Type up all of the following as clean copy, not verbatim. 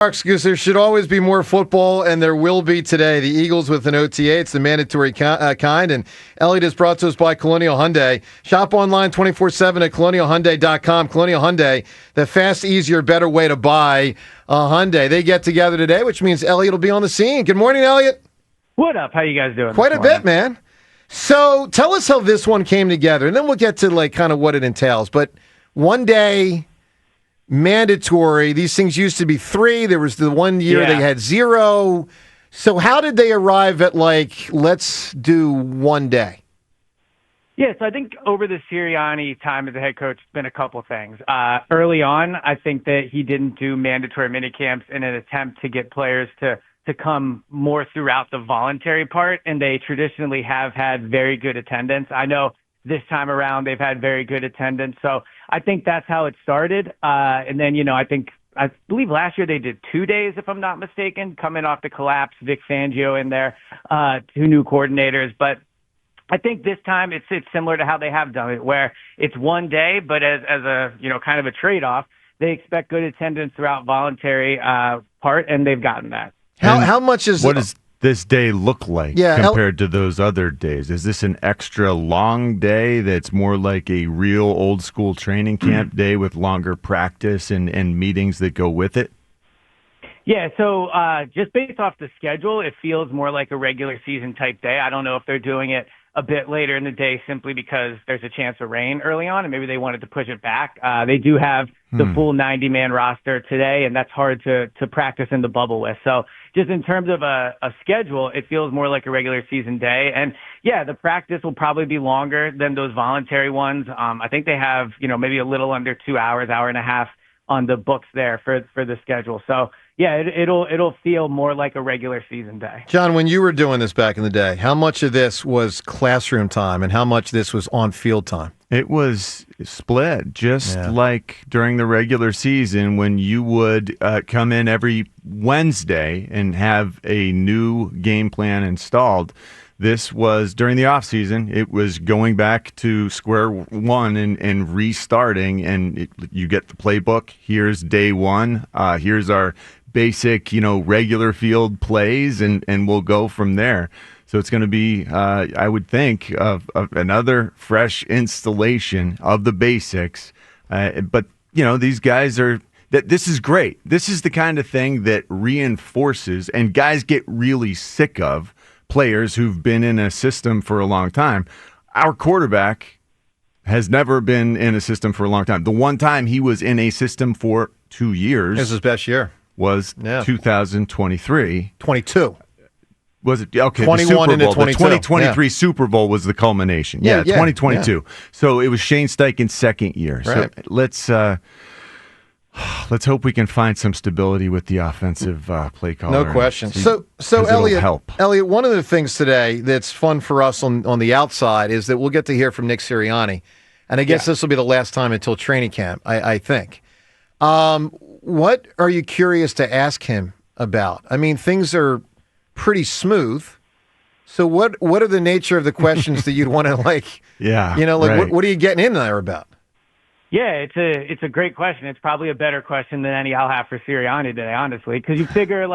Because there should always be more football, and there will be today. The Eagles with an OTA. It's the mandatory kind. And Eliot is brought to us by Colonial Hyundai. Shop online 24/7 at colonialhyundai.com. Colonial Hyundai, the fast, easier, better way to buy a Hyundai. They get together today, which means Eliot will be on the scene. Good morning, Eliot. What up? How you guys doing? Quite a bit, man. So tell us how this one came together, and then we'll get to kind of what it entails. But one day, mandatory. These things used to be 3. There was the 1 year they had 0. So how did they arrive at let's do 1 day? Yeah, so I think over the Sirianni time as a head coach, it's been a couple things. Early on, I think that he didn't do mandatory minicamps in an attempt to get players to come more throughout the voluntary part, and they traditionally have had very good attendance. I know this time around they've had very good attendance, so I think that's how it started. And then, I believe last year they did 2 days, if I'm not mistaken, coming off the collapse, Vic Fangio in there, 2 new coordinators. But I think this time it's similar to how they have done it, where it's 1 day, but as a, kind of a trade-off, they expect good attendance throughout voluntary part, and they've gotten that. How much is... What does this day look like compared to those other days? Is this an extra long day that's more like a real old school training camp day with longer practice and meetings that go with it? Yeah, so just based off the schedule, it feels more like a regular season type day. I don't know if they're doing it a bit later in the day simply because there's a chance of rain early on, and maybe they wanted to push it back. They do have the full 90-man roster today, and that's hard to practice in the bubble with. So just in terms of a schedule, it feels more like a regular season day. And, yeah, the practice will probably be longer than those voluntary ones. I think they have, maybe a little under 2 hours, hour and a half on the books there for the schedule. So, yeah, it'll feel more like a regular season day. John, when you were doing this back in the day, how much of this was classroom time and how much of this was on-field time? It was split, just like during the regular season when you would come in every Wednesday and have a new game plan installed. This was during the off season. It was going back to square one and restarting, and you get the playbook. Here's day one. Here's our basic, regular field plays, and we'll go from there. So it's going to be, I would think, of another fresh installation of the basics. But, these guys this is great. This is the kind of thing that reinforces, and guys get really sick of, players who've been in a system for a long time. Our quarterback has never been in a system for a long time. The one time he was in a system for 2 years. This is his best year. Was 2023. 22. Was it? Okay, 21 into 22. The 2023 Super Bowl was the culmination. Yeah, 2022. Yeah. So it was Shane Steichen's second year. Right. So let's hope we can find some stability with the offensive play caller. No question. So Eliot, one of the things today that's fun for us on the outside is that we'll get to hear from Nick Sirianni, and I guess this will be the last time until training camp, I think. What are you curious to ask him about? I mean, things are pretty smooth. So what are the nature of the questions that you'd want to right. What are you getting in there about? Yeah, it's a great question. It's probably a better question than any I'll have for Sirianni today, honestly, because you figure,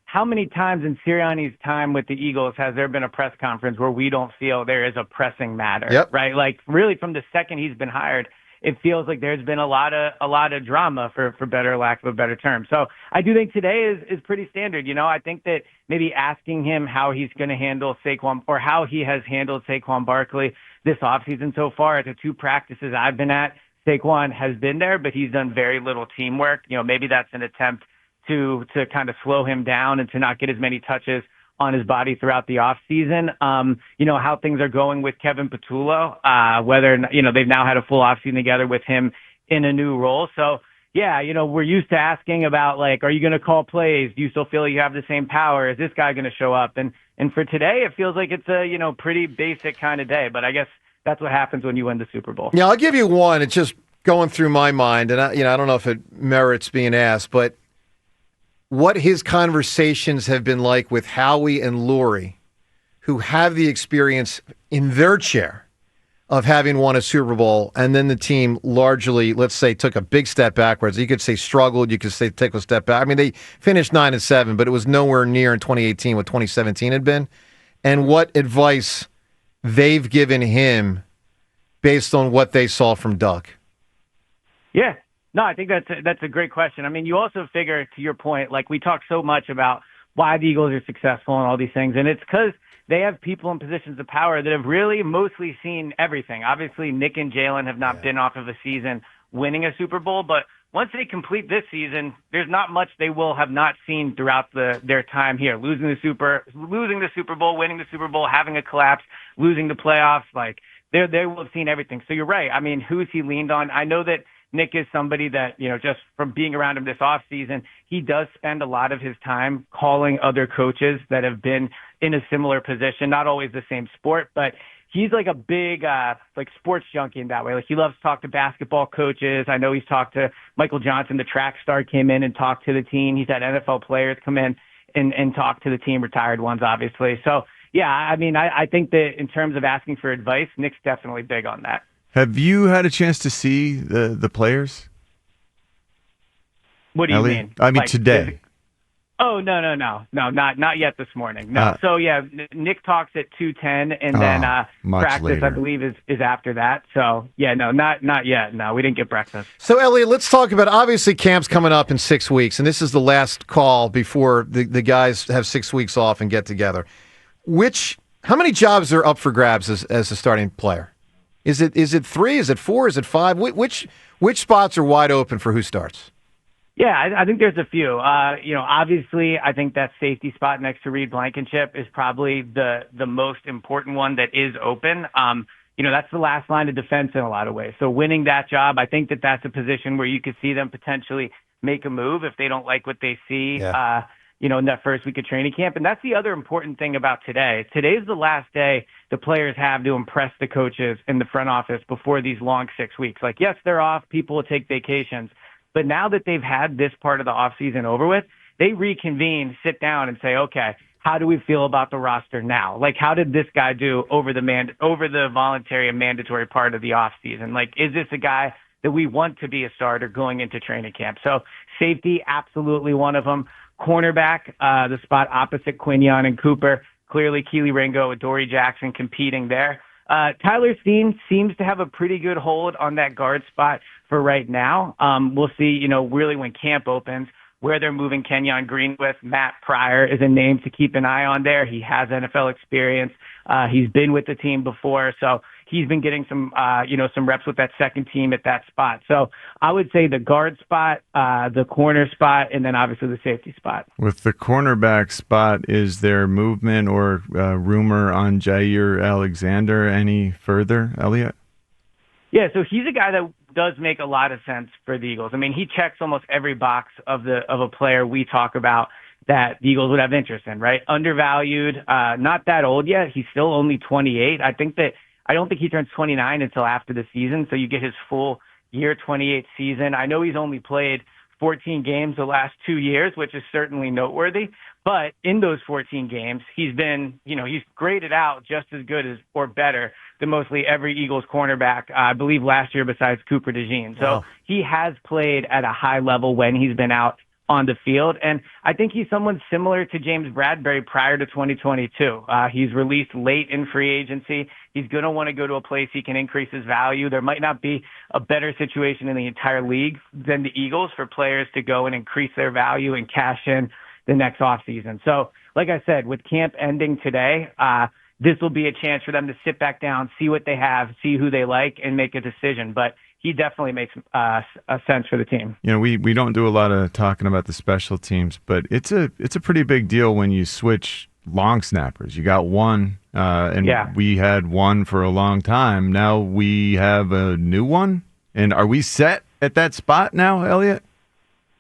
how many times in Sirianni's time with the Eagles has there been a press conference where we don't feel there is a pressing matter, right? Really, from the second he's been hired, it feels like there's been a lot of drama, for better lack of a better term. So I do think today is pretty standard. I think that maybe asking him how he's going to handle Saquon, or how he has handled Saquon Barkley this offseason so far at the 2 practices I've been at. Saquon has been there, but he's done very little teamwork. Maybe that's an attempt to kind of slow him down and to not get as many touches on his body throughout the off season. How things are going with Kevin Patullo, whether, they've now had a full off season together with him in a new role. So yeah, we're used to asking about, are you going to call plays? Do you still feel like you have the same power? Is this guy going to show up? And for today, it feels like it's a, pretty basic kind of day, but I guess that's what happens when you win the Super Bowl. Yeah, I'll give you one. It's just going through my mind, and I don't know if it merits being asked, but what his conversations have been like with Howie and Lurie, who have the experience in their chair of having won a Super Bowl, and then the team largely, let's say, took a big step backwards. You could say struggled. You could say took a step back. I mean, they finished 9-7, but it was nowhere near in 2018 what 2017 had been. And what advice they've given him based on what they saw from Duck? Yeah. No, I think that's a great question. I mean, you also figure, to your point, like we talk so much about why the Eagles are successful and all these things, and it's because they have people in positions of power that have really mostly seen everything. Obviously, Nick and Jalen have not been off of a season winning a Super Bowl, but once they complete this season, there's not much they will have not seen throughout their time here. Losing the Super Bowl, winning the Super Bowl, having a collapse, losing the playoffs, like they will have seen everything. So you're right. I mean, who's he leaned on? I know that Nick is somebody that, just from being around him this offseason, he does spend a lot of his time calling other coaches that have been in a similar position, not always the same sport, but he's like a big sports junkie in that way. Like he loves to talk to basketball coaches. I know he's talked to Michael Johnson, the track star, came in and talked to the team. He's had NFL players come in and talk to the team, retired ones, obviously. So, yeah, I mean, I think that in terms of asking for advice, Nick's definitely big on that. Have you had a chance to see the players? What do you mean? I mean, today. Oh, no, not yet this morning. No. So, yeah, Nick talks at 2:10, and then practice, later. I believe, is after that. So, yeah, no, not yet. No, we didn't get breakfast. So, Eliot, let's talk about, obviously, camp's coming up in 6 weeks, and this is the last call before the guys have 6 weeks off and get together. How many jobs are up for grabs as a starting player? Is it 3? Is it 4? Is it 5? Which spots are wide open for who starts? Yeah, I think there's a few. Obviously, I think that safety spot next to Reed Blankenship is probably the most important one that is open. That's the last line of defense in a lot of ways. So winning that job, I think that's a position where you could see them potentially make a move if they don't like what they see. Yeah. In that first week of training camp. And that's the other important thing about today. Today's the last day the players have to impress the coaches in the front office before these long 6 weeks. Like, yes, they're off. People will take vacations. But now that they've had this part of the offseason over with, they reconvene, sit down, and say, okay, how do we feel about the roster now? Like, how did this guy do over the voluntary and mandatory part of the offseason? Like, is this a guy that we want to be a starter going into training camp? So safety, absolutely one of them. Cornerback, the spot opposite Quinion and Cooper. Clearly, Keely Ringo with Dory Jackson competing there. Tyler Steen seems to have a pretty good hold on that guard spot for right now. We'll see, really when camp opens, where they're moving Kenyon Green with. Matt Pryor is a name to keep an eye on there. He has NFL experience. He's been with the team before, so he's been getting some reps with that second team at that spot. So I would say the guard spot, the corner spot, and then obviously the safety spot. With the cornerback spot, is there movement or rumor on Jair Alexander any further, Eliot? Yeah, so he's a guy that does make a lot of sense for the Eagles. I mean, he checks almost every box of a player we talk about that the Eagles would have interest in, right? Undervalued, not that old yet. He's still only 28. I don't think he turns 29 until after the season, so you get his full year 28 season. I know he's only played 14 games the last 2 years, which is certainly noteworthy. But in those 14 games, he's been, he's graded out just as good as or better than mostly every Eagles cornerback, I believe last year besides Cooper DeJean. So he has played at a high level when he's been out on the field. And I think he's someone similar to James Bradbury prior to 2022. He's released late in free agency. He's going to want to go to a place he can increase his value. There might not be a better situation in the entire league than the Eagles for players to go and increase their value and cash in the next offseason. So, like I said, with camp ending today, this will be a chance for them to sit back down, see what they have, see who they like, and make a decision. But he definitely makes a sense for the team. We don't do a lot of talking about the special teams, but it's a pretty big deal when you switch long snappers. You got one, we had one for a long time. Now we have a new one. And are we set at that spot now, Eliot?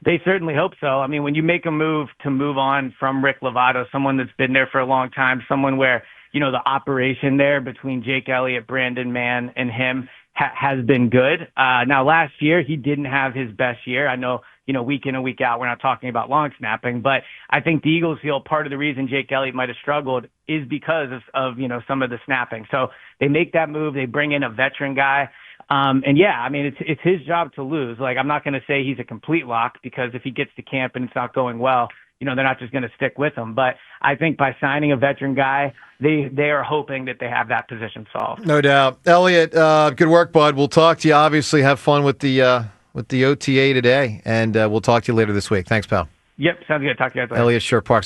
They certainly hope so. I mean, when you make a move to move on from Rick Lovato, someone that's been there for a long time, someone where, the operation there between Jake Elliott, Brandon Mann, and him has been good. Now, last year, he didn't have his best year. I know, week in and week out, we're not talking about long snapping, but I think the Eagles feel part of the reason Jake Elliott might have struggled is because of some of the snapping. So they make that move. They bring in a veteran guy. It's his job to lose. Like, I'm not going to say he's a complete lock, because if he gets to camp and it's not going well, they're not just going to stick with him. But I think by signing a veteran guy, they are hoping that they have that position solved. No doubt. Eliot, good work, bud. We'll talk to you. Obviously, have fun with the OTA today, and we'll talk to you later this week. Thanks, pal. Yep, sounds good. Talk to you guys later. Eliot Shorr-Parks.